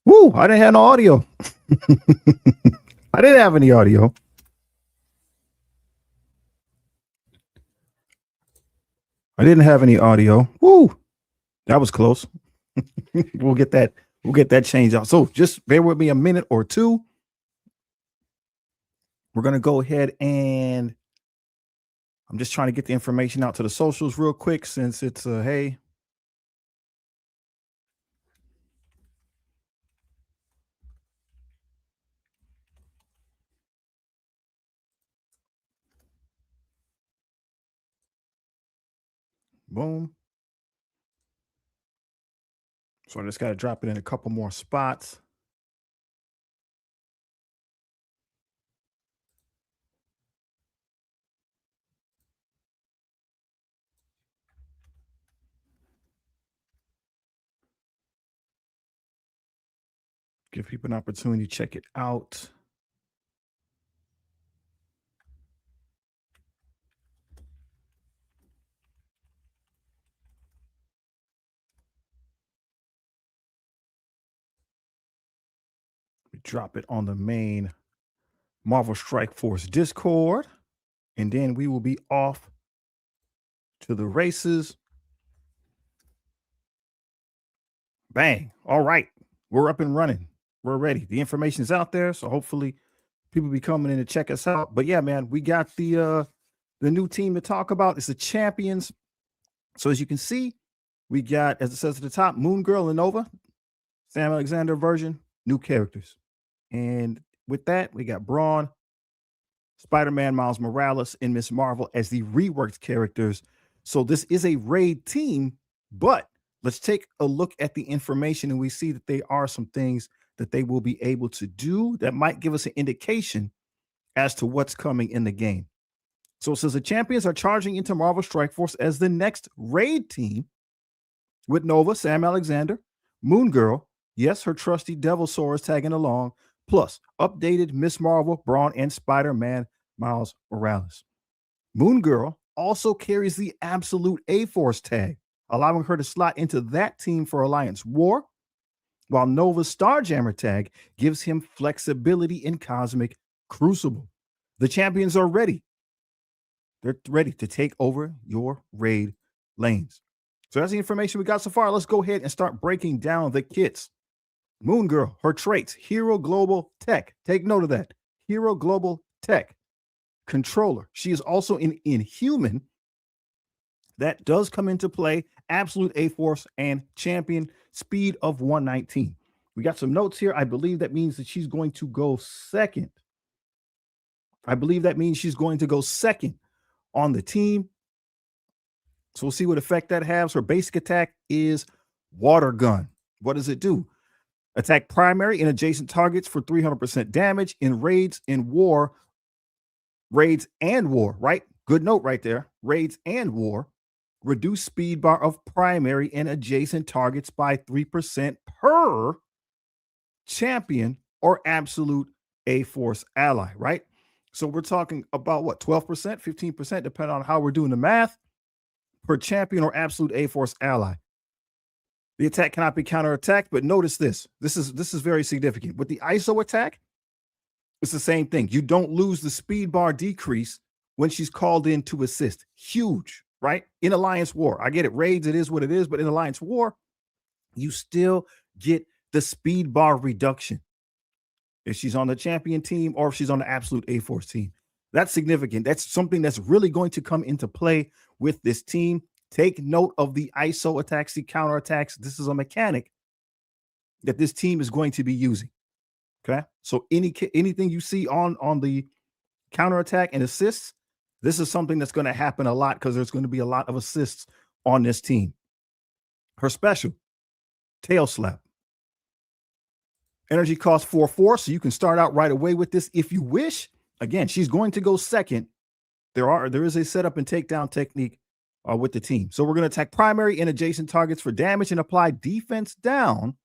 Woo, I didn't have no audio. I didn't have any audio. I didn't have any audio. Woo, that was close. we'll get that. We'll get that changed out. So just bear with me a minute or two. We're gonna go ahead and I'm just trying to get the information out to the socials real quick since it's hey. Boom. So I just got to drop it in a couple more spots. Give people an opportunity to check it out. We drop it on the main Marvel Strike Force Discord, and then we will be off to the races. Bang. All right. We're up and running. We're ready. The information is out there. So hopefully people be coming in to check us out. But yeah, man, we got the new team to talk about. It's the champions. So as you can see, we got, as it says at the top, Moon Girl and Nova, Sam Alexander version, new characters. And with that, we got Brawn, Spider-Man, Miles Morales, and Miss Marvel as the reworked characters. So this is a raid team, but let's take a look at the information and we see that there are some things that they will be able to do that might give us an indication as to what's coming in the game. So it says the champions are charging into Marvel Strike Force as the next raid team with Nova, Sam Alexander, Moon Girl, yes, her trusty Devil Sword is tagging along, plus updated Miss Marvel, Brawn, and Spider-Man, Miles Morales. Moon Girl also carries the Absolute A-Force tag, allowing her to slot into that team for Alliance War, while Nova's Starjammer tag gives him flexibility in Cosmic Crucible. The champions are ready. They're ready to take over your raid lanes. So that's the information we got so far. Let's go ahead and start breaking down the kits. Moon Girl, her traits, Hero Global Tech. Take note of that. Hero Global Tech. Controller. She is also an Inhuman. That does come into play. Absolute A-Force and Champion. Speed of 119. We got some notes here. I believe that means that she's going to go second. I believe that means she's going to go second on the team. So we'll see what effect that has. Her basic attack is Water Gun. What does it do? Attack primary and adjacent targets for 300% damage in raids and war. Raids and war, right? Good note right there. Raids and war. Reduce speed bar of primary and adjacent targets by 3% per champion or absolute A-Force ally, right? So we're talking about what, 12%, 15%, depending on how we're doing the math, per champion or absolute A-Force ally. The attack cannot be counterattacked, but notice this. This is very significant. With the ISO attack, it's the same thing. You don't lose the speed bar decrease when she's called in to assist. Huge, right? In Alliance War. I get it. Raids, it is what it is, but in Alliance War, you still get the speed bar reduction if she's on the champion team or if she's on the absolute A-Force team. That's significant. That's something that's really going to come into play with this team. Take note of the ISO attacks, the counter attacks. This is a mechanic that this team is going to be using. Okay. So anything you see on the counter attack and assists, this is something that's going to happen a lot because there's going to be a lot of assists on this team. Her special, Tail Slap. Energy cost 4/4, so you can start out right away with this if you wish. Again, she's going to go second. There is a setup and takedown technique with the team. So we're going to attack primary and adjacent targets for damage and apply defense down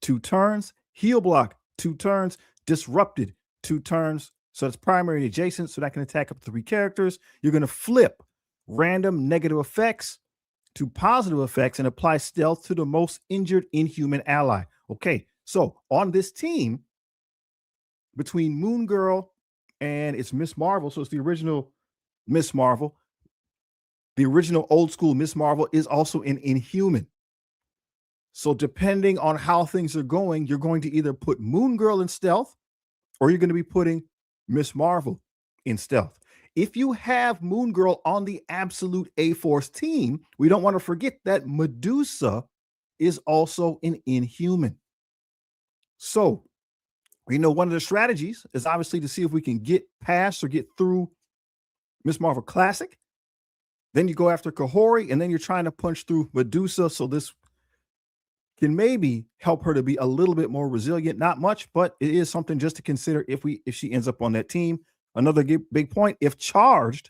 2 turns, heal block 2 turns, disrupted 2 turns. So it's primary and adjacent, so that can attack up to 3 characters. You're going to flip random negative effects to positive effects and apply stealth to the most injured Inhuman ally. Okay, So on this team, between Moon Girl and it's Miss Marvel, so it's the original Miss Marvel. The original old school Miss Marvel is also an Inhuman. So depending on how things are going, you're going to either put Moon Girl in stealth or you're going to be putting Miss Marvel in stealth. If you have Moon Girl on the Absolute A-Force team, we don't want to forget that Medusa is also an Inhuman. So, one of the strategies is obviously to see if we can get past or get through Miss Marvel Classic. Then you go after Kahori, and then you're trying to punch through Medusa. So this can maybe help her to be a little bit more resilient. Not much, but it is something just to consider if she ends up on that team. Another big point, if charged,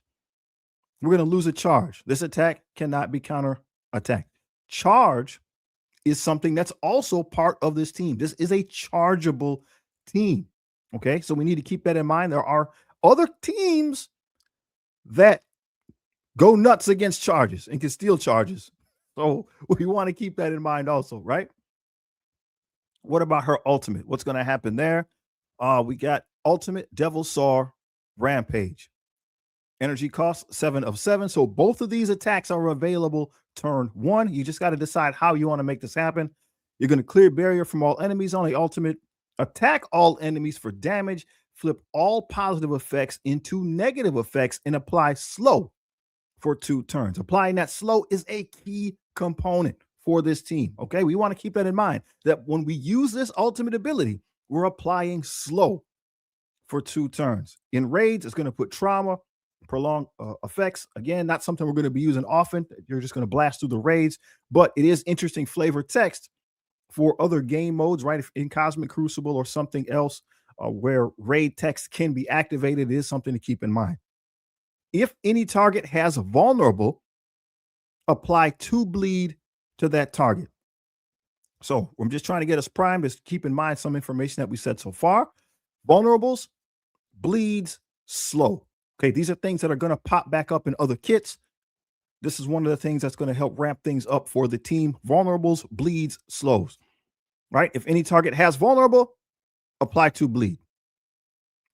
we're going to lose a charge. This attack cannot be counter-attacked. Charge is something that's also part of this team. This is a chargeable team. Okay, so we need to keep that in mind. There are other teams that go nuts against charges and can steal charges. So we want to keep that in mind also, right? What about her ultimate? What's going to happen there? We got ultimate Devil Saw Rampage. Energy cost 7 of 7. So both of these attacks are available turn 1. You just got to decide how you want to make this happen. You're going to clear barrier from all enemies on the ultimate, attack all enemies for damage, flip all positive effects into negative effects, and apply slow for 2 turns. Applying that slow is a key component for this team. Okay, we want to keep that in mind, that when we use this ultimate ability, we're applying slow for 2 turns. In raids, it's going to put trauma, prolonged effects. Again, not something we're going to be using often. You're just going to blast through the raids, but it is interesting flavor text for other game modes, right? If in Cosmic Crucible or something else where raid text can be activated, it is something to keep in mind. If any target has a vulnerable, apply 2 bleed to that target. So I'm just trying to get us primed. Just keep in mind some information that we said so far. Vulnerables, bleeds, slow. Okay, these are things that are going to pop back up in other kits. This is one of the things that's going to help ramp things up for the team. Vulnerables, bleeds, slows. Right? If any target has vulnerable, apply 2 bleed.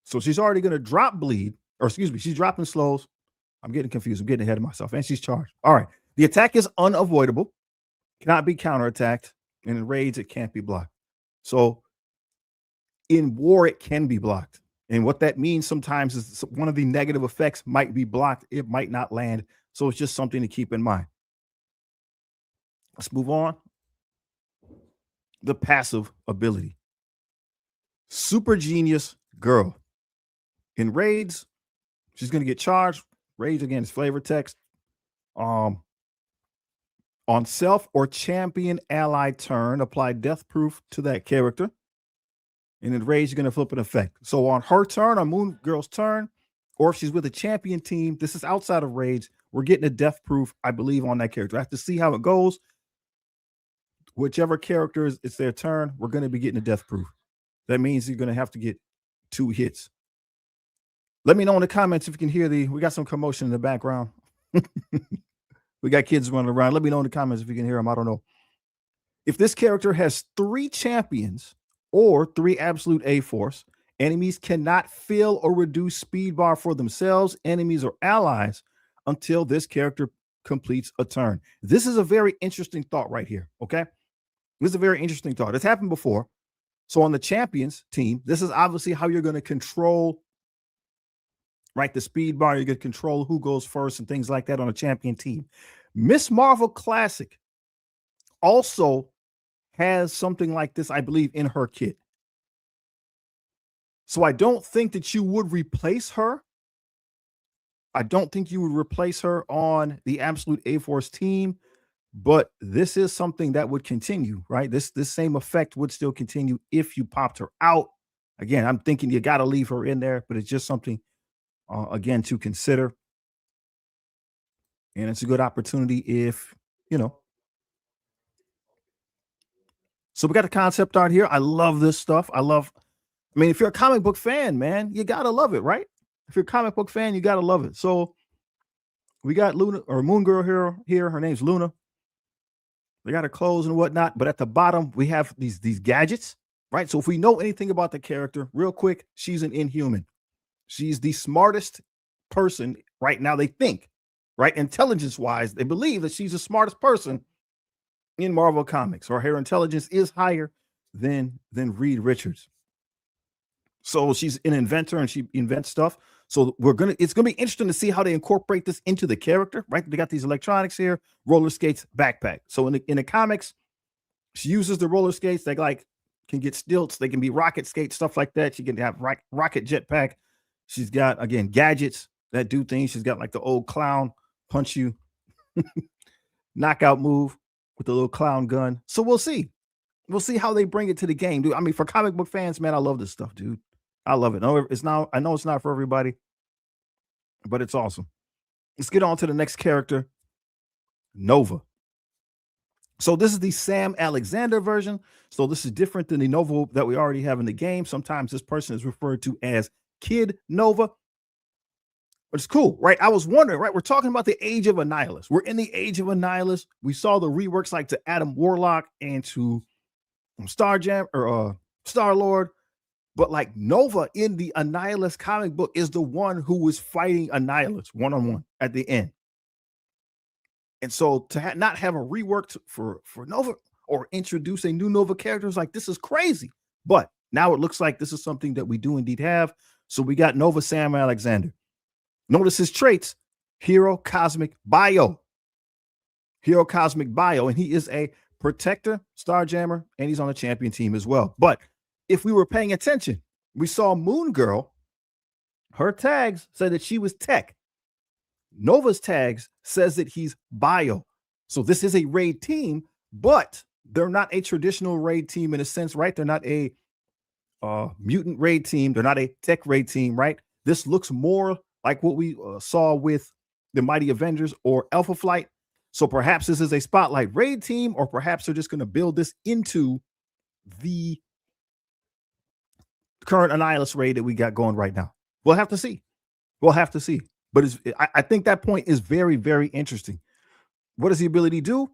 So she's already going to drop bleed, or excuse me, she's dropping slows. I'm getting confused. I'm getting ahead of myself. And she's charged. All right. The attack is unavoidable, cannot be counterattacked, and in raids, it can't be blocked. So in war, it can be blocked. And what that means sometimes is one of the negative effects might be blocked. It might not land. So it's just something to keep in mind. Let's move on. The passive ability. Super Genius Girl. In raids, she's going to get charged. Raids, again, is flavor text. On self or champion ally turn, apply death proof to that character. And in raids, you're going to flip an effect. So on her turn, on Moon Girl's turn, or if she's with a champion team, this is outside of raids, we're getting a death proof, I believe, on that character. I have to see how it goes. Whichever character it's their turn, we're going to be getting a death proof. That means you're going to have to get 2 hits. Let me know in the comments if you can hear we got some commotion in the background. We got kids running around. Let me know in the comments if you can hear them. I don't know. If this character has 3 champions or 3 Absolute A-Force, enemies cannot fill or reduce speed bar for themselves, enemies, or allies until this character completes a turn. This is a very interesting thought right here, okay? This is a very interesting thought. It's happened before. So on the champions team, this is obviously how you're going to control, right, the speed bar. You're going to control who goes first and things like that on a champion team. Miss Marvel Classic also has something like this, I believe, in her kit. So I don't think that you would replace her. I don't think you would replace her on the Absolute A-Force team, but this is something that would continue, right? This same effect would still continue if you popped her out. Again, I'm thinking you got to leave her in there, but it's just something, again, to consider. And it's a good opportunity if, So we got the concept art here. I love this stuff. If you're a comic book fan, man, you got to love it, right? If you're a comic book fan, you got to love it. So we got Luna or Moon Girl here. Her name's Luna. They got her clothes and whatnot. But at the bottom, we have these gadgets. right? So if we know anything about the character, real quick, she's an Inhuman. She's the smartest person right now, they think, right? Intelligence-wise, they believe that she's the smartest person in Marvel Comics, or her intelligence is higher than Reed Richards. So she's an inventor and she invents stuff. So it's gonna be interesting to see how they incorporate this into the character, right? They got these electronics here, roller skates, backpack. So in the comics, she uses the roller skates. They can get stilts, they can be rocket skates, stuff like that. She can have rocket jetpack. She's got, again, gadgets that do things. She's got like the old clown punch you knockout move with the little clown gun. So we'll see. We'll see how they bring it to the game, dude. I mean, for comic book fans, man, I love this stuff, dude. I love it. No, it's not. I know it's not for everybody, but it's awesome. Let's get on to the next character, Nova. So this is the Sam Alexander version. So this is different than the Nova that we already have in the game. Sometimes this person is referred to as Kid Nova. But it's cool, right? I was wondering, right? We're talking about the Age of Annihilus. We're in the Age of Annihilus. We saw the reworks like to Adam Warlock and to Starjammer or Star-Lord. But like Nova in the Annihilus comic book is the one who was fighting Annihilus one-on-one at the end. And so to not have a rework for Nova or introduce a new Nova character is like, this is crazy. But now it looks like this is something that we do indeed have. So we got Nova Sam Alexander. Notice his traits: Hero Cosmic Bio. Hero Cosmic Bio. And he is a protector, Starjammer, and he's on the champion team as well. But if we were paying attention, we saw Moon Girl. Her tags said that she was tech. Nova's tags says that he's bio. So this is a raid team, but they're not a traditional raid team in a sense, right? They're not a mutant raid team. They're not a tech raid team, right? This looks more like what we saw with the Mighty Avengers or Alpha Flight. So perhaps this is a spotlight raid team, or perhaps they're just going to build this into the current Annihilus raid that we got going right now. We'll have to see. We'll have to see. But I think that point is very, very interesting. What does the ability do?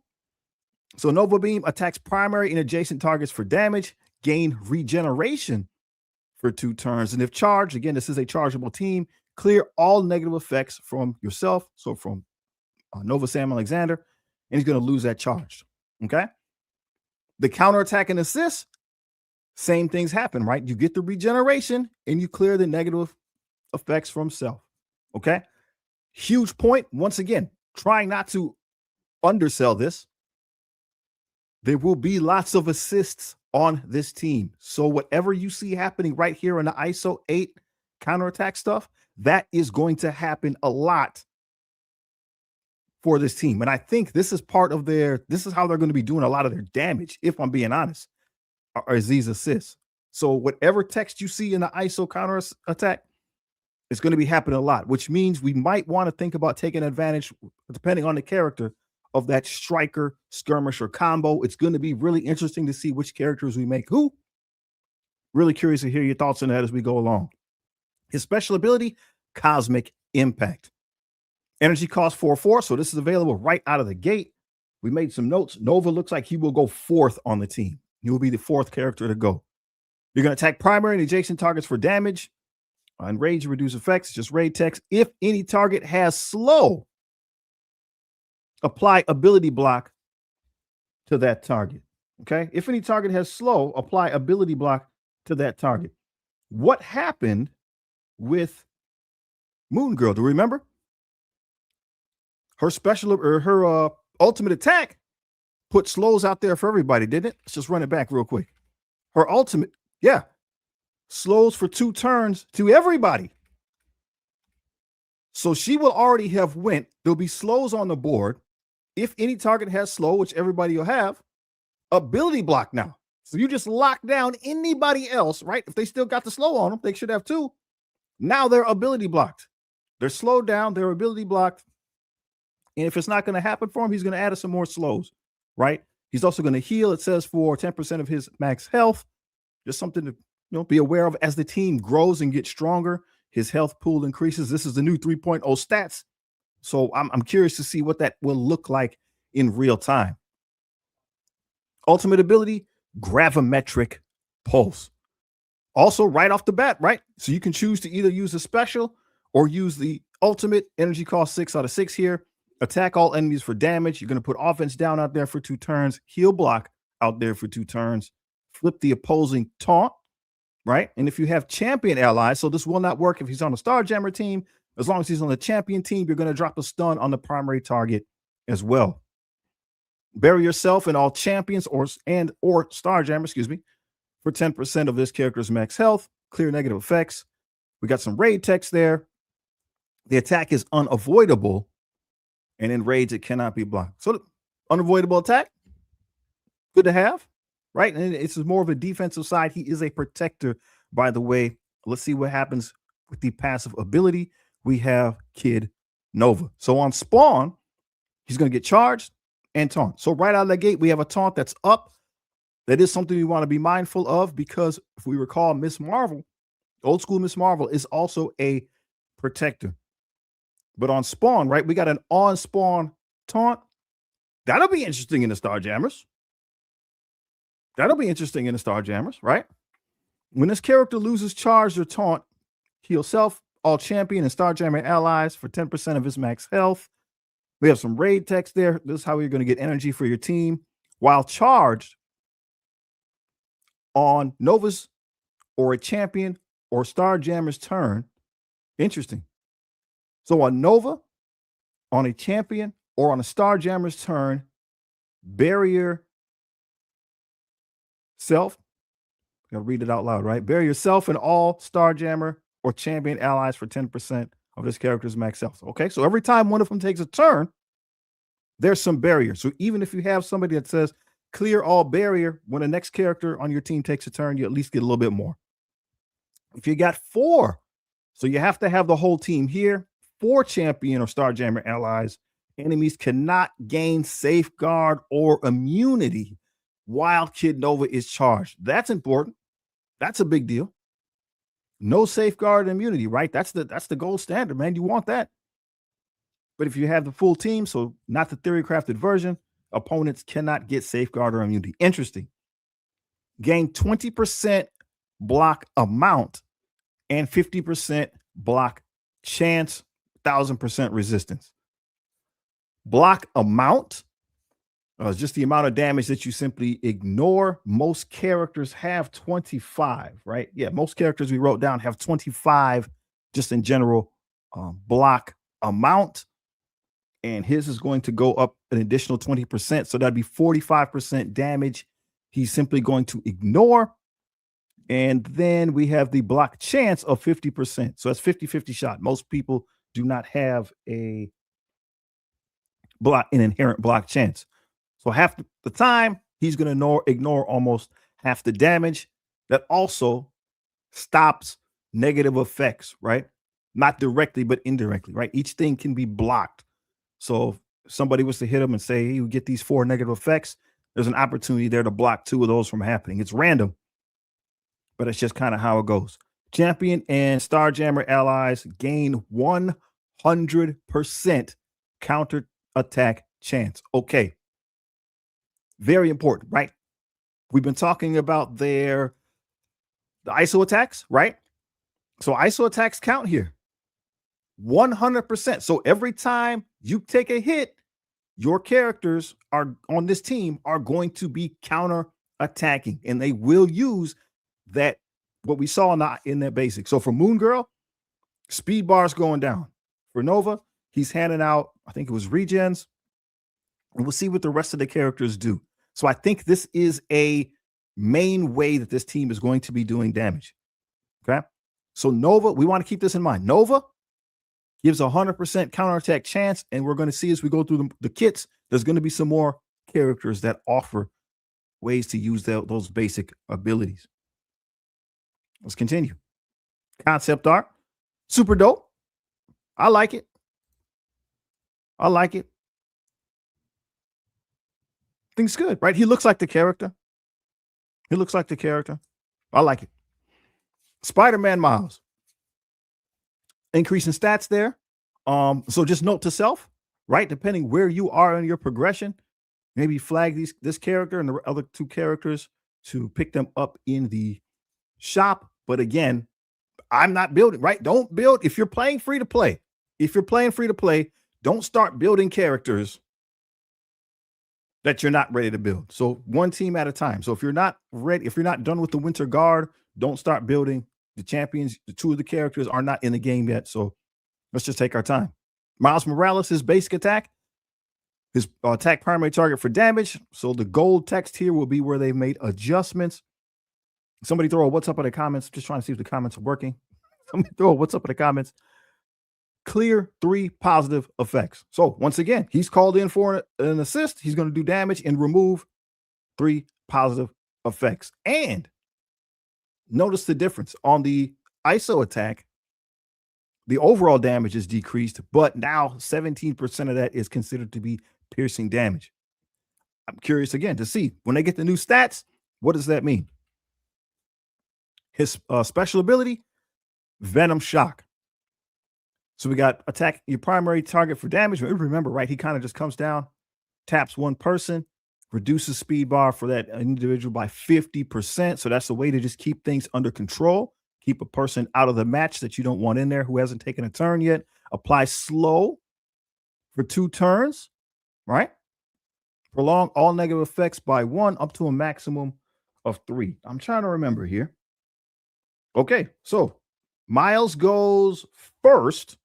So Nova Beam attacks primary and adjacent targets for damage, gain regeneration for 2 turns. And if charged, again, this is a chargeable team, clear all negative effects from yourself. So from Nova Sam Alexander, and he's going to lose that charge. Okay. The counterattack and assist, same things happen, right? You get the regeneration and you clear the negative effects from self. Okay. Huge point. Once again, trying not to undersell this. There will be lots of assists on this team. So whatever you see happening right here in the ISO 8 counterattack stuff, that is going to happen a lot for this team. And I think this is part of this is how they're going to be doing a lot of their damage, if I'm being honest, is these assists. So whatever text you see in the ISO counter attack, it's going to be happening a lot, which means we might want to think about taking advantage, depending on the character, of that striker skirmisher combo. It's going to be really interesting to see which characters we make who. Really curious to hear your thoughts on that as we go along. His special ability, Cosmic Impact. Energy cost 4/4, so this is available right out of the gate. We made some notes. Nova looks like he will go 4th on the team. He will be the 4th character to go. You're going to attack primary and adjacent targets for damage. And rage, reduce effects, just raid text. If any target has slow, apply ability block to that target. Okay. If any target has slow, apply ability block to that target. What happened with Moon Girl? Do you remember? Her special or her ultimate attack put slows out there for everybody, didn't it? Let's just run it back real quick. Her ultimate, yeah, slows for 2 turns to everybody. So she will already have went. There'll be slows on the board. If any target has slow, which everybody will have, ability block now. So you just lock down anybody else, right? If they still got the slow on them, they should have 2. Now they're ability blocked. They're slowed down. They're ability blocked. And if it's not going to happen for him, he's going to add some more slows, right? He's also going to heal, it says, for 10% of his max health. Just something to be aware of as the team grows and gets stronger. His health pool increases. This is the new 3.0 stats. So I'm curious to see what that will look like in real time. Ultimate ability, gravimetric pulse. Also, right off the bat, right? So you can choose to either use a special or use the ultimate. Energy cost 6 out of 6 here. Attack all enemies for damage. You're going to put offense down out there for 2 turns. Heal block out there for 2 turns. Flip the opposing taunt, right? And if you have champion allies, so this will not work if he's on a Starjammer team. As long as he's on the champion team, you're going to drop a stun on the primary target as well. Bury yourself in all champions or Starjammer, excuse me, for 10% of this character's max health. Clear negative effects. We got some raid text there. The attack is unavoidable, and in raids it cannot be blocked. So unavoidable attack, good to have, right? And it's more of a defensive side. He is a protector, by the way. Let's see what happens with the passive ability. We have Kid Nova. So on spawn, he's going to get charged and taunt. So right out of the gate, we have a taunt that's up. That is something we want to be mindful of, because if we recall, Miss Marvel, old school Miss Marvel, is also a protector. But on spawn, right, we got an on spawn taunt. That'll be interesting in the Starjammers. That'll be interesting in the Starjammers, right? When this character loses charge or taunt, heal self, all champion, and Starjammer allies for 10% of his max health. We have some raid text there. This is how you're going to get energy for your team. While charged on Nova's or a champion or Starjammer's turn. Interesting. So on Nova, on a champion, or on a Starjammer's turn, barrier self. Gotta read it out loud, right? Bury yourself and all Starjammer or champion allies for 10% of this character's max health. Okay, so every time one of them takes a turn, there's some barrier. So even if you have somebody that says clear all barrier, when the next character on your team takes a turn, you at least get a little bit more. If you got 4, so you have to have the whole team here, 4 champion or Starjammer allies, enemies cannot gain safeguard or immunity while Kid Nova is charged. That's important. That's a big deal. No safeguard immunity, right? That's the gold standard, man. You want that. But if you have the full team, so not the theory crafted version, opponents cannot get safeguard or immunity. Interesting. Gain 20% block amount and 50% block chance, 1000% resistance. Block amount is just the amount of damage that you simply ignore. Most characters have 25, right? Yeah, most characters we wrote down have 25 just in general block amount. And his is going to go up an additional 20%. So that'd be 45% damage he's simply going to ignore. And then we have the block chance of 50%. So that's 50-50 shot. Most people do not have an inherent block chance. So half the time, he's going to ignore almost half the damage. That also stops negative effects, right? Not directly, but indirectly, right? Each thing can be blocked. So if somebody was to hit him and say, hey, you get these 4 negative effects, there's an opportunity there to block 2 of those from happening. It's random, but it's just kind of how it goes. Champion and Starjammer allies gain 100% counter attack chance. Okay. Very important, right? We've been talking about the ISO attacks, right? So ISO attacks count here. 100%. So every time you take a hit, your characters are on this team are going to be counter attacking, and they will use that, what we saw in that basic. So for Moon Girl, speed bars going down. For Nova, he's handing out, I think it was regens, and we'll see what the rest of the characters do. So I think this is a main way that this team is going to be doing damage. Okay. So Nova, we want to keep this in mind. Nova gives 100% counterattack chance. And we're going to see as we go through the kits, there's going to be some more characters that offer ways to use those basic abilities. Let's continue. Concept art. Super dope. I like it. I like it. Things good, right? He looks like the character. He looks like the character. I like it. Spider-Man Miles. Increasing stats there. So just note to self, right? Depending where you are in your progression, maybe flag this character and the other 2 characters to pick them up in the shop. But again, I'm not building, right? Don't build if you're playing free to play. If you're playing free to play, don't start building characters that you're not ready to build. So one team at a time. So if you're not ready, if you're not done with the Winter Guard, don't start building the champions. The two of the characters are not in the game yet. So let's just take our time. Miles Morales, his basic attack, his attack primary target for damage. So the gold text here will be where they made adjustments. Somebody throw a what's up in the comments. Just trying to see if the comments are working. Somebody throw a what's up in the comments. Clear 3 positive effects. So once again, he's called in for an assist. He's going to do damage and remove 3 positive effects. And notice the difference on the ISO attack. The overall damage is decreased, but now 17% of that is considered to be piercing damage. I'm curious again to see when they get the new stats, what does that mean? His special ability, Venom Shock. So we got attack your primary target for damage. Remember, right? He kind of just comes down, taps one person, reduces speed bar for that individual by 50%. So that's a way to just keep things under control. Keep a person out of the match that you don't want in there who hasn't taken a turn yet. Apply slow for 2 turns, right? Prolong all negative effects by 1 up to a maximum of 3. I'm trying to remember here. Okay, so Miles goes first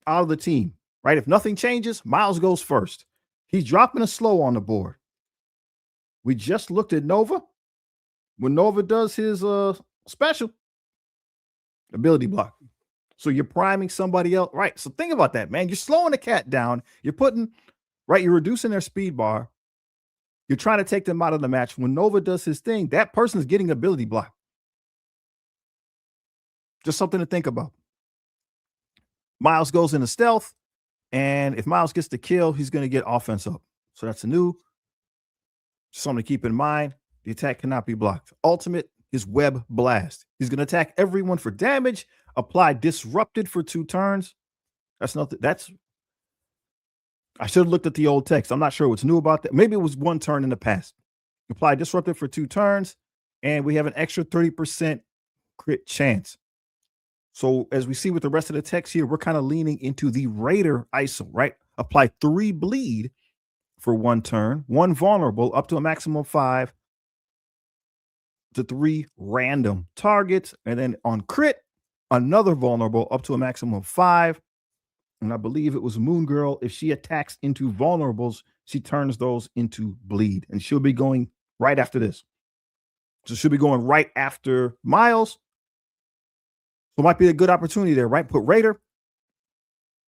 out of the team, right? If nothing changes, Miles goes first. He's dropping a slow on the board. We just looked at Nova. When Nova does his special ability block. So you're priming somebody else, right? So think about that, man. You're slowing the cat down. You're putting, right? You're reducing their speed bar. You're trying to take them out of the match. When Nova does his thing, that person is getting ability block. Just something to think about. Miles goes into stealth, and if Miles gets the kill, he's going to get offense up. So that's a new. Something to keep in mind. The attack cannot be blocked. Ultimate is Web Blast. He's going to attack everyone for damage. Apply Disrupted for 2 turns. That's nothing. That's. I should have looked at the old text. I'm not sure what's new about that. Maybe it was 1 turn in the past. Apply Disrupted for 2 turns, and we have an extra 30% crit chance. So as we see with the rest of the text here, we're kind of leaning into the Raider ISO, right? Apply 3 bleed for 1 turn, 1 vulnerable up to a maximum of 5 to 3 random targets. And then on crit, another vulnerable up to a maximum of 5. And I believe it was Moon Girl. If she attacks into vulnerables, she turns those into bleed. And she'll be going right after this. So she'll be going right after Miles. So it might be a good opportunity there, right? Put Raider,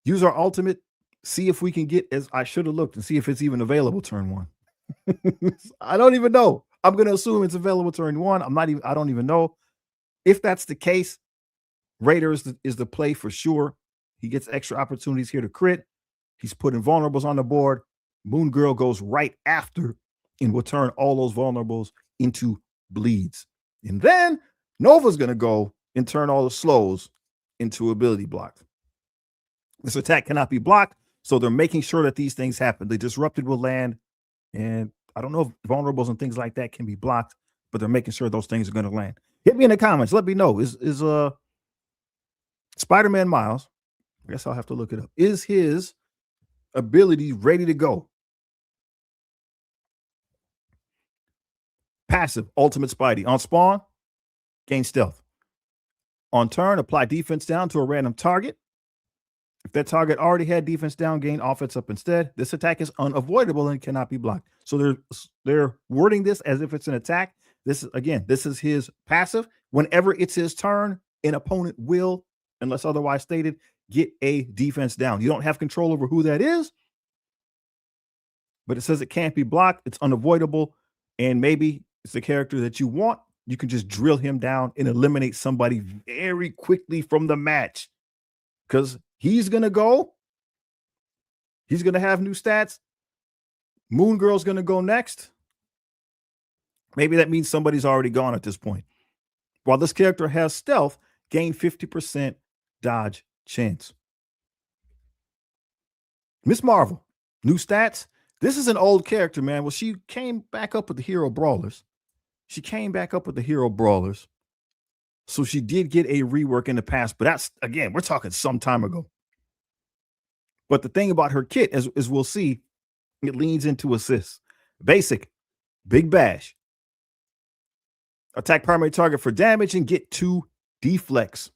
use our ultimate, see if we can get, as I should have looked and see if it's even available turn 1. I don't even know. I'm going to assume it's available turn 1. I don't even know. If that's the case, Raider is the play for sure. He gets extra opportunities here to crit. He's putting vulnerables on the board. Moon Girl goes right after and will turn all those vulnerables into bleeds. And then Nova's going to go and turn all the slows into ability blocks. This attack cannot be blocked, so they're making sure that these things happen. The Disrupted will land, and I don't know if vulnerables and things like that can be blocked, but they're making sure those things are going to land. Hit me in the comments. Let me know. Is Spider-Man Miles, I guess I'll have to look it up, is his ability ready to go? Passive, Ultimate Spidey. On spawn, gain stealth. On turn, apply defense down to a random target. If that target already had defense down, gain offense up instead. This attack is unavoidable and cannot be blocked. So they're wording this as if it's an attack. This is his passive. Whenever it's his turn, an opponent will, unless otherwise stated, get a defense down. You don't have control over who that is, but it says it can't be blocked. It's unavoidable, and maybe it's the character that you want. You can just drill him down and eliminate somebody very quickly from the match because he's going to go. He's going to have new stats. Moon Girl's going to go next. Maybe that means somebody's already gone at this point. While this character has stealth, gain 50% dodge chance. Miss Marvel, new stats. This is an old character, man. Well, she came back up with the Hero Brawlers. She came back up with the hero brawlers. So she did get a rework in the past, but that's, again, we're talking some time ago. But the thing about her kit, as we'll see, it leans into assists. Basic, big bash. Attack primary target for damage and get 2 deflects.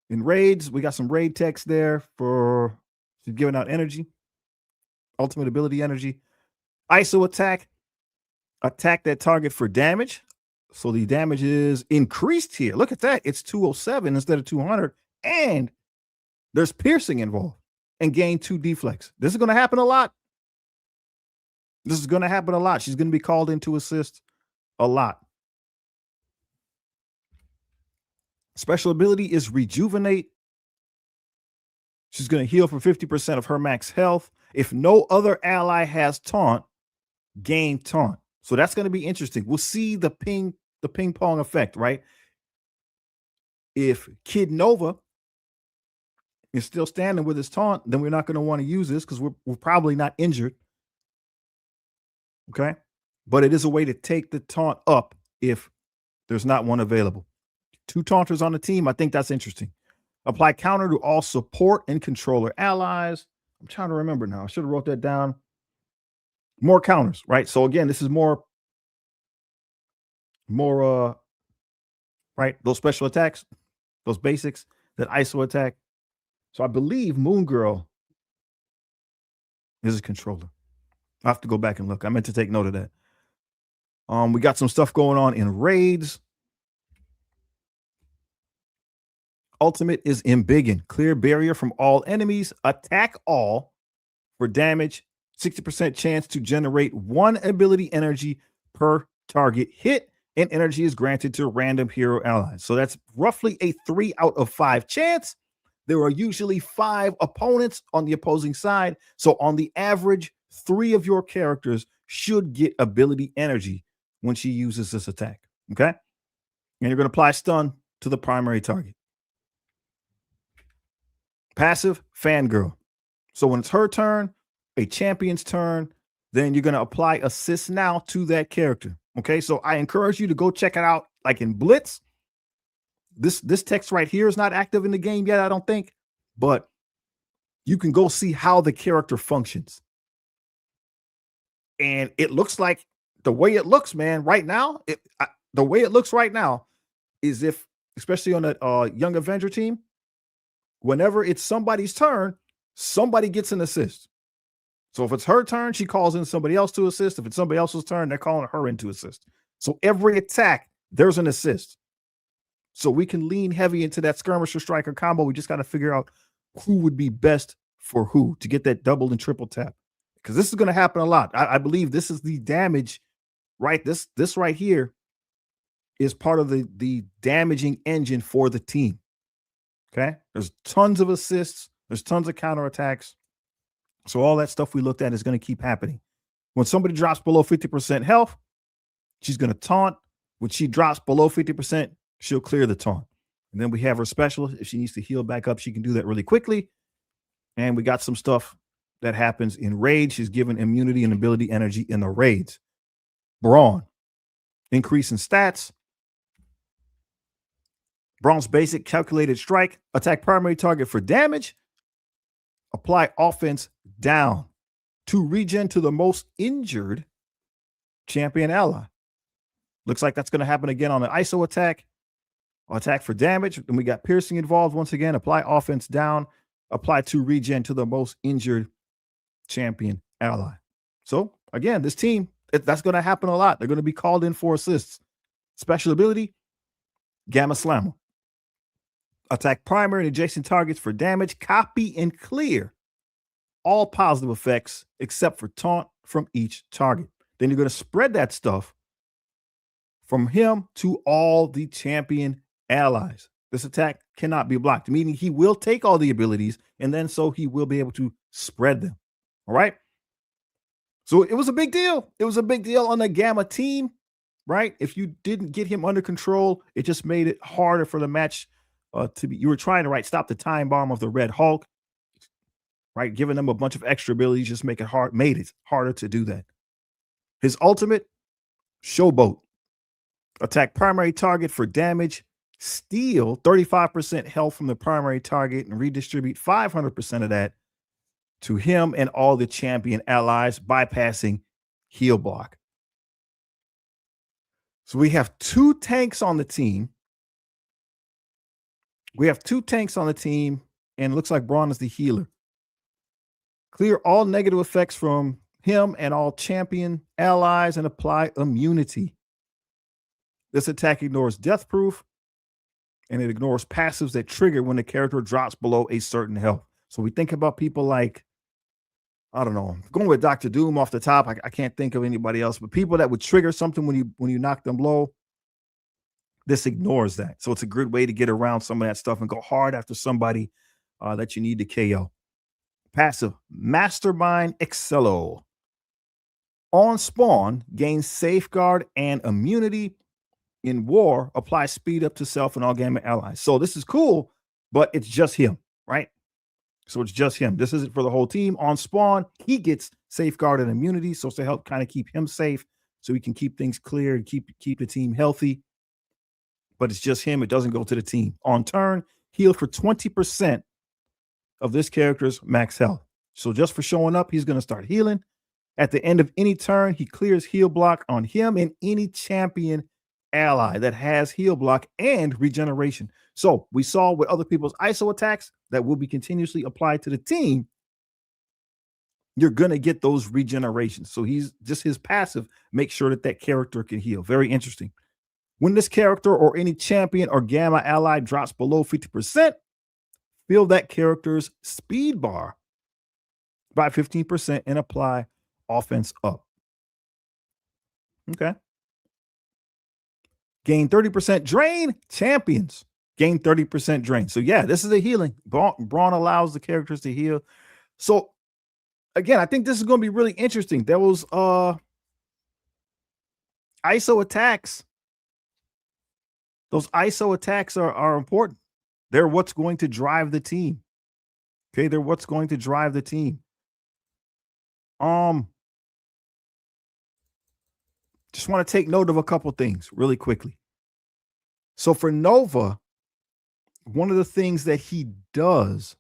In raids, we got some raid text there for she's giving out energy. Ultimate ability energy. ISO attack. Attack that target for damage. So the damage is increased here. Look at that. It's 207 instead of 200. And there's piercing involved. And gain 2 deflects. This is going to happen a lot. This is going to happen a lot. She's going to be called in to assist a lot. Special ability is rejuvenate. She's going to heal for 50% of her max health. If no other ally has taunt, gain taunt. So that's going to be interesting. We'll see the ping pong effect, right? If Kid Nova is still standing with his taunt, then we're not going to want to use this because we're probably not injured. Okay. But it is a way to take the taunt up if there's not one available. 2 taunters on the team. I think that's interesting. Apply counter to all support and controller allies. I'm trying to remember now. I should have wrote that down. More counters, right? So again, this is more, right? Those special attacks, those basics, that ISO attack. So I believe Moon Girl is a controller. I have to go back and look. I meant to take note of that. We got some stuff going on in raids. Ultimate is Embiggen. Clear barrier from all enemies. Attack all for damage. 60% chance to generate 1 ability energy per target hit. And energy is granted to random hero allies. So that's roughly a 3 out of 5 chance. There are usually 5 opponents on the opposing side. So on the average, 3 of your characters should get ability energy when she uses this attack. Okay. And you're going to apply stun to the primary target. Passive, Fangirl. So when it's her turn, a champion's turn, then you're going to apply assist now to that character. Okay, so I encourage you to go check it out, like in Blitz. This text right here is not active in the game yet, I don't think, but you can go see how the character functions. And it looks like the way it looks, man, right now, the way it looks right now is if, especially on a Young Avenger team, whenever it's somebody's turn, somebody gets an assist. So if it's her turn, she calls in somebody else to assist. If it's somebody else's turn, they're calling her in to assist. So every attack, there's an assist. So we can lean heavy into that skirmisher striker combo. We just got to figure out who would be best for who to get that double and triple tap. Because this is going to happen a lot. I believe this is the damage, right? This right here is part of the damaging engine for the team. Okay, there's tons of assists, there's tons of counterattacks. So all that stuff we looked at is going to keep happening. When somebody drops below 50% health, she's going to taunt. When she drops below 50%, she'll clear the taunt. And then we have her special. If she needs to heal back up, she can do that really quickly. And we got some stuff that happens in raids. She's given immunity and ability energy in the raids. Brawn, increase in stats. Brawn's basic, calculated strike. Attack primary target for damage. Apply offense down. To regen to the most injured champion ally. Looks like that's going to happen again on an ISO attack. Attack for damage. Then we got piercing involved once again. Apply offense down. Apply to regen to the most injured champion ally. So again, this team, that's going to happen a lot. They're going to be called in for assists. Special ability, Gamma Slammer. Attack primary and adjacent targets for damage. Copy and clear all positive effects except for taunt from each target. Then you're going to spread that stuff from him to all the champion allies. This attack cannot be blocked, meaning he will take all the abilities and then so he will be able to spread them. All right. So it was a big deal. It was a big deal on the Gamma team, right? If you didn't get him under control, it just made it harder for the match to be. You were trying to stop the time bomb of the Red Hulk, right? Giving them a bunch of extra abilities just made it harder to do that. His ultimate, Showboat. Attack primary target for damage. Steal 35% health from the primary target and redistribute 500% of that to him and all the champion allies, bypassing heal block. So we have 2 tanks on the team. And it looks like Brawn is the healer. Clear all negative effects from him and all champion allies and apply immunity. This attack ignores death proof, and it ignores passives that trigger when the character drops below a certain health. So we think about people like, I don't know, going with Dr. Doom off the top. I can't think of anybody else, but people that would trigger something when you knock them low. This ignores that. So it's a good way to get around some of that stuff and go hard after somebody that you need to KO. Passive, Mastermind Excello. On spawn, gains safeguard and immunity. In war, apply speed up to self and all gamma allies. So this is cool, but it's just him, right? So it's just him. This isn't for the whole team. On spawn, he gets safeguard and immunity. So it's to help kind of keep him safe so he can keep things clear and keep the team healthy. But it's just him. It doesn't go to the team. On turn, heal for 20% of this character's max health. So just for showing up, he's going to start healing. At the end of any turn, he clears heal block on him and any champion ally that has heal block and regeneration. So we saw with other people's ISO attacks that will be continuously applied to the team, you're going to get those regenerations. So he's just his passive makes sure that character can heal. Very interesting. When this character or any champion or gamma ally drops below 50%, fill that character's speed bar by 15% and apply offense up. Okay. Gain 30% drain. Champions gain 30% drain. So yeah, this is a healing. Brawn allows the characters to heal. So again, I think this is going to be really interesting. There was ISO attacks. Those ISO attacks are important. They're what's going to drive the team. Okay, they're what's going to drive the team. Just want to take note of a couple things really quickly. So for Nova, one of the things that he does,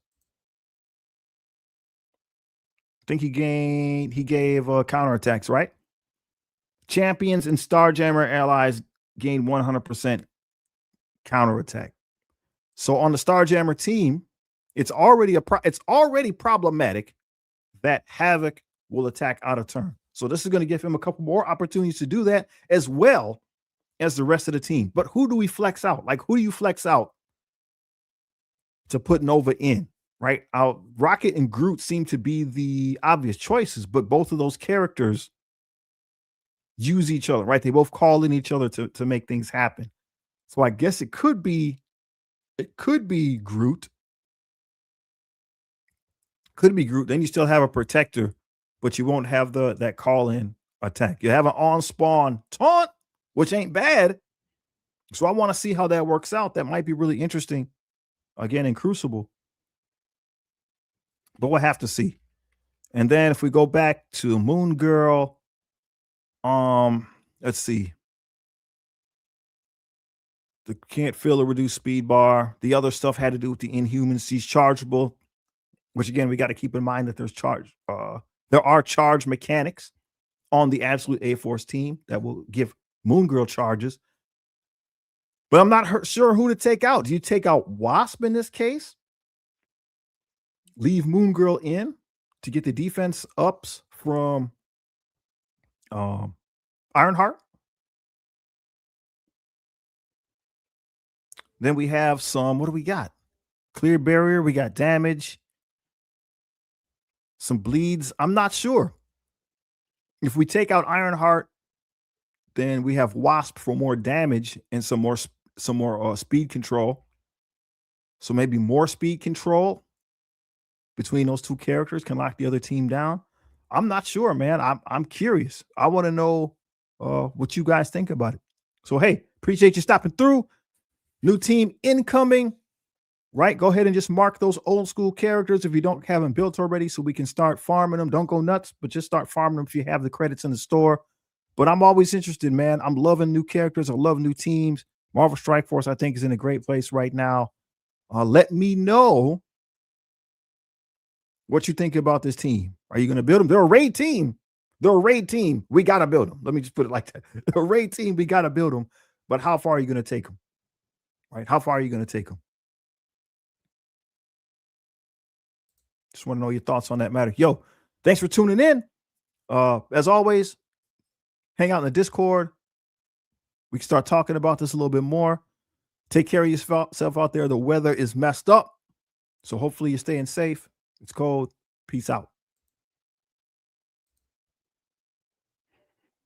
I think he gave counterattacks, right? Champions and Starjammer allies gain 100% counterattack. So on the Starjammer team, it's already problematic that Havoc will attack out of turn. So this is going to give him a couple more opportunities to do that as well as the rest of the team. But who do we flex out? Like, who do you flex out to put Nova in, right? Rocket and Groot seem to be the obvious choices, but both of those characters use each other, right? They both call in each other to make things happen. So I guess it could be Groot. Could be Groot. Then you still have a protector, but you won't have that call-in attack. You have an on-spawn taunt, which ain't bad. So I want to see how that works out. That might be really interesting, again, in Crucible. But we'll have to see. And then if we go back to Moon Girl, let's see. The can't fill a reduced speed bar. The other stuff had to do with the Inhumans. She's chargeable, which again, we got to keep in mind that there are charge mechanics on the Absolute A-Force team that will give Moon Girl charges. But I'm not sure who to take out. Do you take out Wasp in this case? Leave Moon Girl in to get the defense ups from Ironheart? Then we have what do we got? Clear barrier, we got damage. Some bleeds. I'm not sure. If we take out Ironheart, then we have Wasp for more damage and some more speed control. So maybe more speed control between those two characters can lock the other team down. I'm not sure, man. I'm curious. I want to know what you guys think about it. So hey, appreciate you stopping through. New team incoming. Right? Go ahead and just mark those old school characters if you don't have them built already so we can start farming them. Don't go nuts, but just start farming them if you have the credits in the store. But I'm always interested, man. I'm loving new characters. I love new teams. Marvel Strike Force, I think, is in a great place right now. Let me know what you think about this team. Are you going to build them? They're a raid team. They're a raid team. We got to build them. Let me just put it like that. They're a raid team. We got to build them. But how far are you going to take them? Right? How far are you going to take them? Just want to know your thoughts on that matter. Yo, thanks for tuning in. As always, hang out in the Discord. We can start talking about this a little bit more. Take care of yourself out there. The weather is messed up. So hopefully you're staying safe. It's cold. Peace out.